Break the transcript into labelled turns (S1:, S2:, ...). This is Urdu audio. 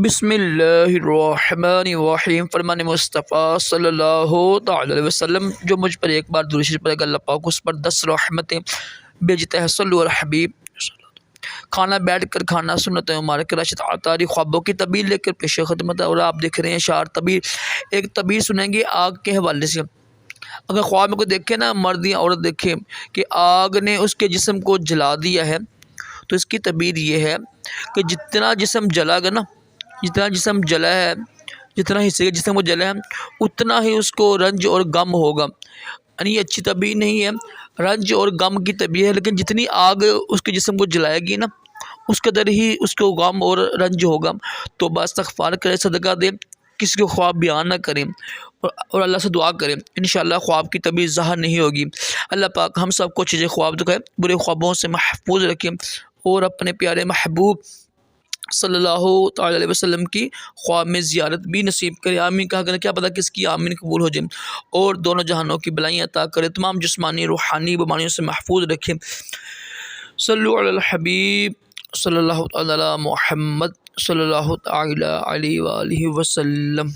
S1: بسم اللہ الرحمن الرحیم، فرمان مصطفیٰ صلی اللہ تعالی علیہ وسلم، جو مجھ پر ایک بار درود شریف پڑھے گا اللہ پاک اس پر 10 رحمتیں بھیجتا ہے۔ صلو علی الحبیب۔ کھانا بیٹھ کر کھانا سنت مبارک راشد عطاری خوابوں کی تعبیر لے کر پیش خدمت ہے، اور آپ دیکھ رہے ہیں شعر تعبیر۔ ایک تعبیر سنیں گے آگ کے حوالے سے۔ اگر خواب میں کوئی دیکھے نا، مرد یا عورت دیکھے کہ آگ نے اس کے جسم کو جلا دیا ہے، تو اس کی تعبیر یہ ہے کہ جتنا جسم جلا گا نا، جتنا جسم جلا ہے، جتنا حصے کے جسم کو جلا ہے، اتنا ہی اس کو رنج اور غم ہوگا۔ یعنی یہ اچھی طبیعت نہیں ہے، رنج اور غم کی طبیعت ہے، لیکن جتنی آگ اس کے جسم کو جلائے گی نا، اس قدر ہی اس کو غم اور رنج ہوگا۔ تو استغفار کرے، صدقہ دے، کسی کو خواب بیان نہ کریں، اور اللہ سے دعا کریں، انشاءاللہ خواب کی طبیعت ظاہر نہیں ہوگی۔ اللہ پاک ہم سب کو چیزیں خواب دکھائے، برے خوابوں سے محفوظ رکھیں، اور اپنے پیارے محبوب صلی اللہ تعالی علیہ وسلم کی خواب میں زیارت بھی نصیب کرے۔ آمین کہا کریں، کیا پتہ کس کی آمین قبول ہو جائے، اور دونوں جہانوں کی بلائیں عطا کرے، تمام جسمانی روحانی بیماریوں سے محفوظ رکھے۔ صلو علی الحبیب صلی اللہ تعالی علی محمد صلی اللہ تعالی علیہ وآلہ وسلم۔